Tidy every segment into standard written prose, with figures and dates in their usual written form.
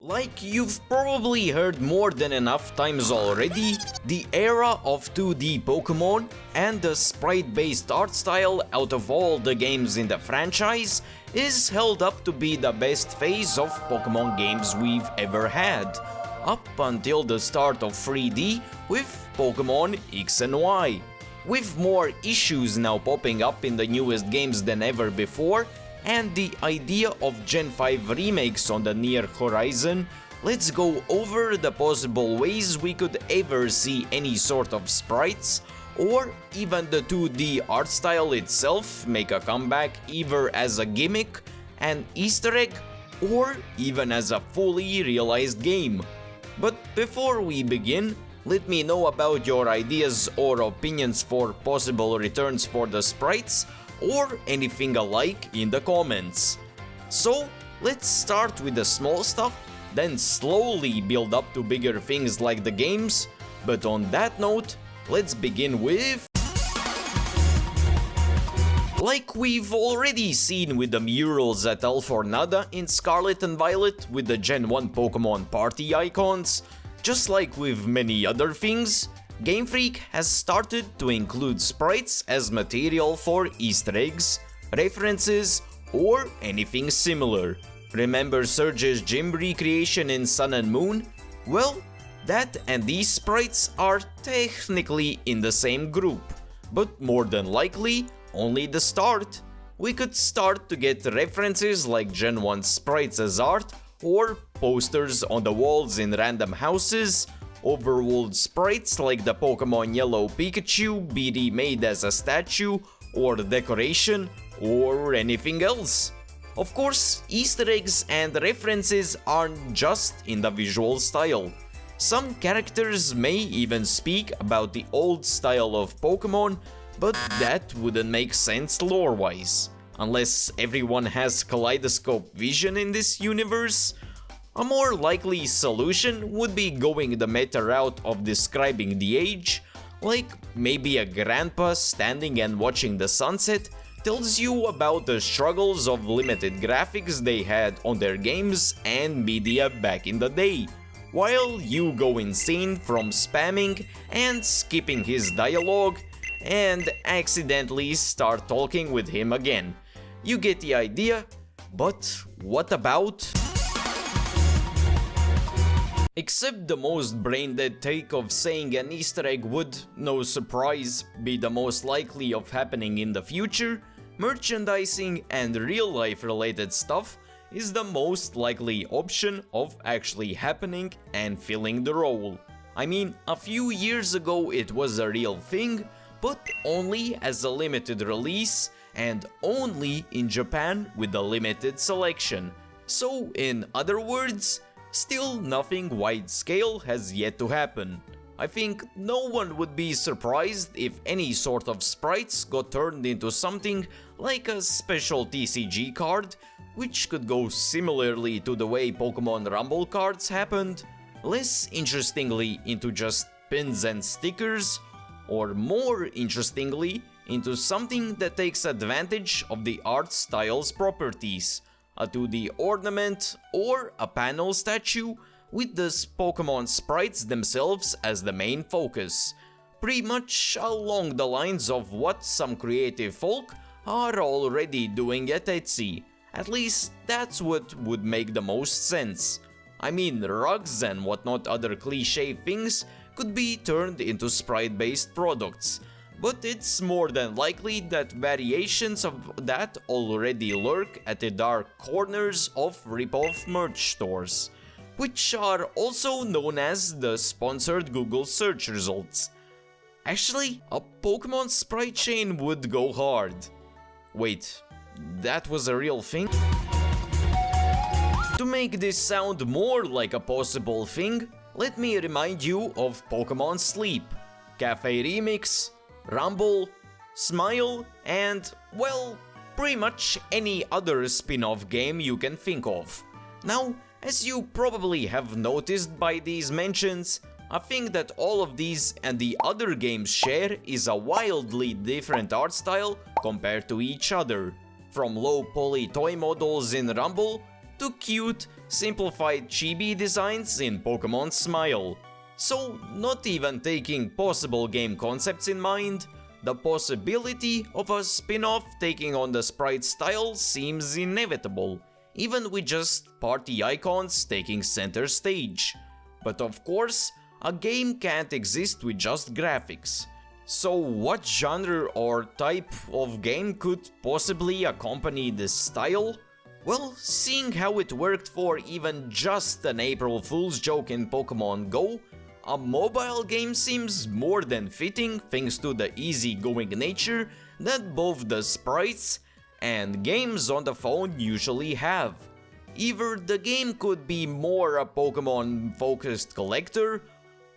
Like you've probably heard more than enough times already, the era of 2D Pokemon and the sprite-based art style out of all the games in the franchise is held up to be the best phase of Pokemon games we've ever had, up until the start of 3D with Pokemon X and Y. With more issues now popping up in the newest games than ever before, and the idea of Gen 5 remakes on the near horizon, let's go over the possible ways we could ever see any sort of sprites, or even the 2D art style itself make a comeback either as a gimmick, an Easter egg, or even as a fully realized game. But before we begin, let me know about your ideas or opinions for possible returns for the sprites, or anything alike in the comments. So let's start with the small stuff, then slowly build up to bigger things like the games, but on that note, let's begin with... Like we've already seen with the murals at Alfornada in Scarlet and Violet with the Gen 1 Pokemon party icons, just like with many other things, Game Freak has started to include sprites as material for Easter eggs, references, or anything similar. Remember Surge's gym recreation in Sun and Moon? Well, that and these sprites are technically in the same group, but more than likely only the start. We could start to get references like Gen 1 sprites as art, or posters on the walls in random houses, overworld sprites like the Pokemon Yellow Pikachu be remade as a statue or decoration, or anything else. Of course, Easter eggs and references aren't just in the visual style. Some characters may even speak about the old style of Pokemon, but that wouldn't make sense lore-wise. Unless everyone has kaleidoscope vision in this universe. A more likely solution would be going the meta route of describing the age, like maybe a grandpa standing and watching the sunset tells you about the struggles of limited graphics they had on their games and media back in the day, while you go insane from spamming and skipping his dialogue and accidentally start talking with him again. You get the idea, but what about... Except the most brain-dead take of saying an Easter egg would, no surprise, be the most likely of happening in the future, merchandising and real-life related stuff is the most likely option of actually happening and filling the role. I mean, a few years ago it was a real thing, but only as a limited release and only in Japan with a limited selection. So, in other words, still nothing wide-scale has yet to happen. I think no one would be surprised if any sort of sprites got turned into something like a special TCG card, which could go similarly to the way Pokemon Rumble cards happened, less interestingly into just pins and stickers, or more interestingly into something that takes advantage of the art style's properties. A 2D ornament or a panel statue with the Pokemon sprites themselves as the main focus. Pretty much along the lines of what some creative folk are already doing at Etsy. At least that's what would make the most sense. I mean, rugs and whatnot other cliche things could be turned into sprite-based products. But it's more than likely that variations of that already lurk at the dark corners of rip-off merch stores, which are also known as the sponsored Google search results. Actually, a Pokemon sprite chain would go hard. Wait, that was a real thing? To make this sound more like a possible thing, let me remind you of Pokemon Sleep, Cafe Remix, Rumble, Smile, and, well, pretty much any other spin-off game you can think of. Now, as you probably have noticed by these mentions, I think that all of these and the other games share is a wildly different art style compared to each other. From low poly toy models in Rumble, to cute, simplified chibi designs in Pokemon Smile. So, not even taking possible game concepts in mind, the possibility of a spin-off taking on the sprite style seems inevitable, even with just party icons taking center stage. But of course, a game can't exist with just graphics. So what genre or type of game could possibly accompany this style? Well, seeing how it worked for even just an April Fool's joke in Pokemon Go, a mobile game seems more than fitting thanks to the easygoing nature that both the sprites and games on the phone usually have. Either the game could be more a Pokemon-focused collector,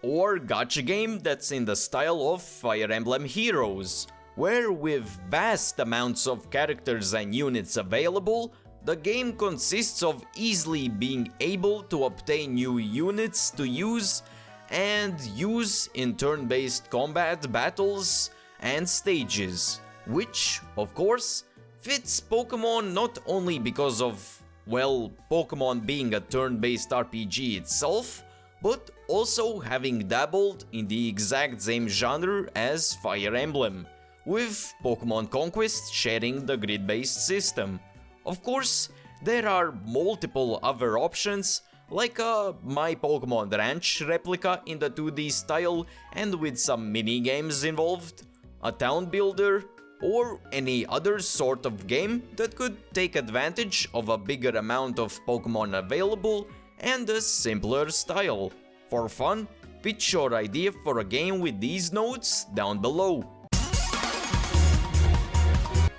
or gacha game that's in the style of Fire Emblem Heroes, where with vast amounts of characters and units available, the game consists of easily being able to obtain new units to use and use in turn-based combat battles and stages, which, of course, fits Pokemon not only because of, well, Pokemon being a turn-based RPG itself, but also having dabbled in the exact same genre as Fire Emblem, with Pokemon Conquest sharing the grid-based system. Of course, there are multiple other options, like a My Pokemon Ranch replica in the 2D style and with some mini-games involved, a town builder, or any other sort of game that could take advantage of a bigger amount of Pokemon available and a simpler style. For fun, pitch your idea for a game with these notes down below.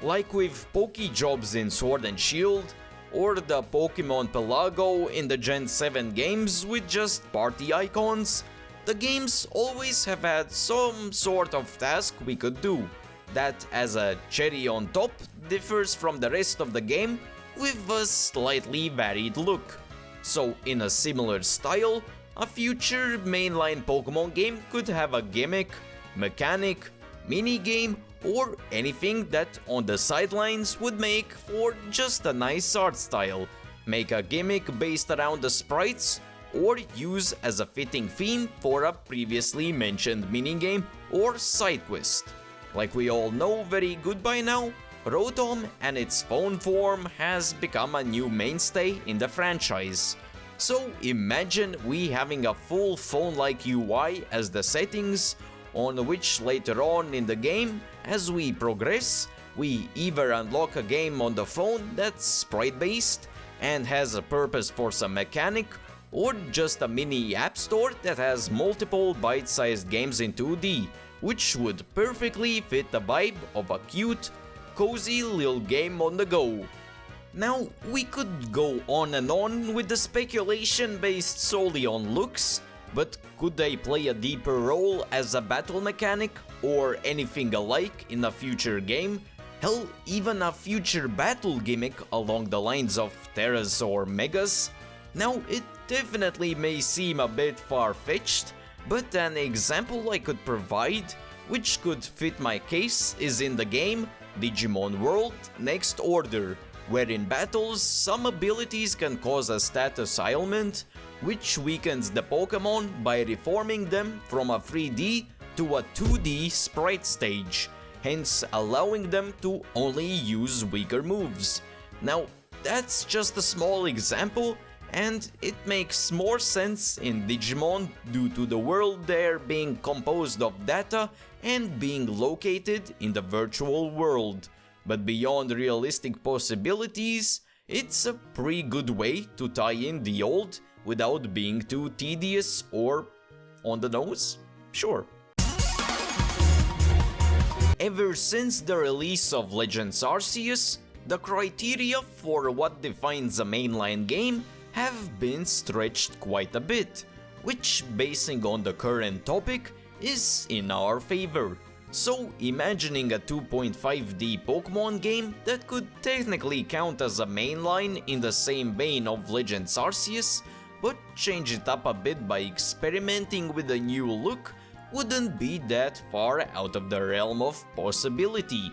Like with Pokejobs in Sword and Shield, or the Pokemon Pelago in the Gen 7 games with just party icons, the games always have had some sort of task we could do, that as a cherry on top differs from the rest of the game with a slightly varied look. So in a similar style, a future mainline Pokemon game could have a gimmick, mechanic, mini-game, or anything that on the sidelines would make for just a nice art style, make a gimmick based around the sprites, or use as a fitting theme for a previously mentioned minigame or side quest. Like we all know very good by now, Rotom and its phone form has become a new mainstay in the franchise. So imagine we having a full phone-like UI as the settings, on which later on in the game, as we progress, we either unlock a game on the phone that's sprite-based and has a purpose for some mechanic, or just a mini app store that has multiple bite-sized games in 2D, which would perfectly fit the vibe of a cute, cozy little game on the go. Now, we could go on and on with the speculation based solely on looks, but could they play a deeper role as a battle mechanic or anything alike in a future game? Hell, even a future battle gimmick along the lines of Terras or Megas? Now, it definitely may seem a bit far-fetched, but an example I could provide, which could fit my case, is in the game Digimon World Next Order, where in battles some abilities can cause a status ailment, which weakens the Pokemon by reforming them from a 3D to a 2D sprite stage, hence allowing them to only use weaker moves. Now, that's just a small example, and it makes more sense in Digimon due to the world there being composed of data and being located in the virtual world. But beyond realistic possibilities, it's a pretty good way to tie in the old without being too tedious or on the nose? Sure. Ever since the release of Legends Arceus, the criteria for what defines a mainline game have been stretched quite a bit, which, basing on the current topic, is in our favor. So imagining a 2.5D Pokemon game that could technically count as a mainline in the same vein of Legends Arceus, but change it up a bit by experimenting with a new look, wouldn't be that far out of the realm of possibility.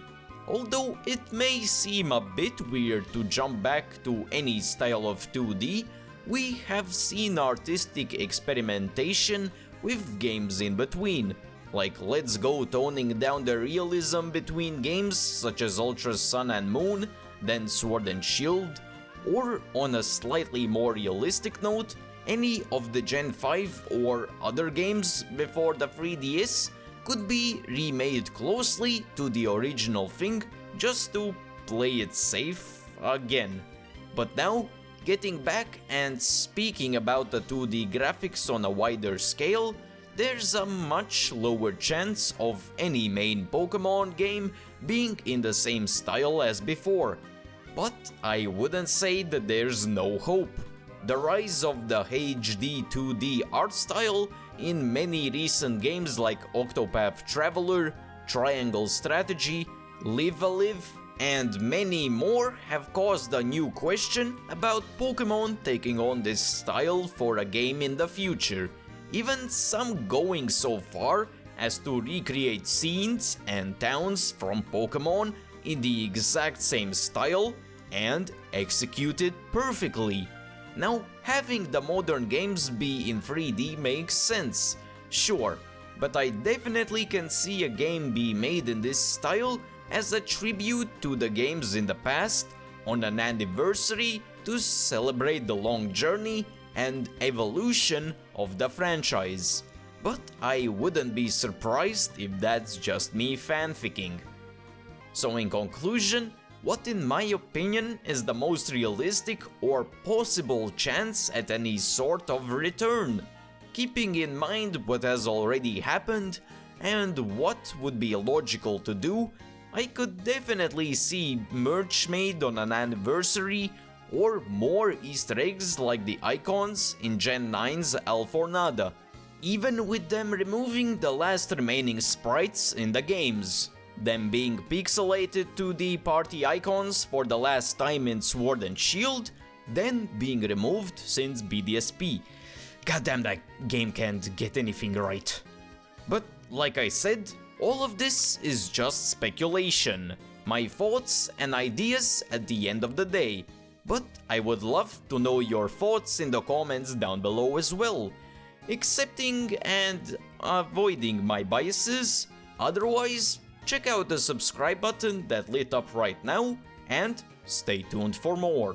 Although it may seem a bit weird to jump back to any style of 2D, we have seen artistic experimentation with games in between, like Let's Go toning down the realism between games such as Ultra Sun and Moon, then Sword and Shield, or on a slightly more realistic note, any of the Gen 5 or other games before the 3DS could be remade closely to the original thing just to play it safe again. But now, getting back and speaking about the 2D graphics on a wider scale, there's a much lower chance of any main Pokemon game being in the same style as before. But I wouldn't say that there's no hope. The rise of the HD 2D art style in many recent games like Octopath Traveler, Triangle Strategy, Live a Live, and many more have caused a new question about Pokemon taking on this style for a game in the future, even some going so far as to recreate scenes and towns from Pokemon in the exact same style and execute it perfectly. Now, having the modern games be in 3D makes sense, sure, but I definitely can see a game be made in this style as a tribute to the games in the past, on an anniversary to celebrate the long journey and evolution of the franchise. But I wouldn't be surprised if that's just me fanficking. So in conclusion, what in my opinion is the most realistic or possible chance at any sort of return? Keeping in mind what has already happened and what would be logical to do, I could definitely see merch made on an anniversary or more Easter eggs like the icons in Gen 9's Alfornada, even with them removing the last remaining sprites in the games, them being pixelated 2D party icons for the last time in Sword and Shield, then being removed since BDSP. Goddamn, that game can't get anything right. But like I said, all of this is just speculation, my thoughts and ideas at the end of the day. But I would love to know your thoughts in the comments down below as well, accepting and avoiding my biases. Otherwise, check out the subscribe button that lit up right now and stay tuned for more.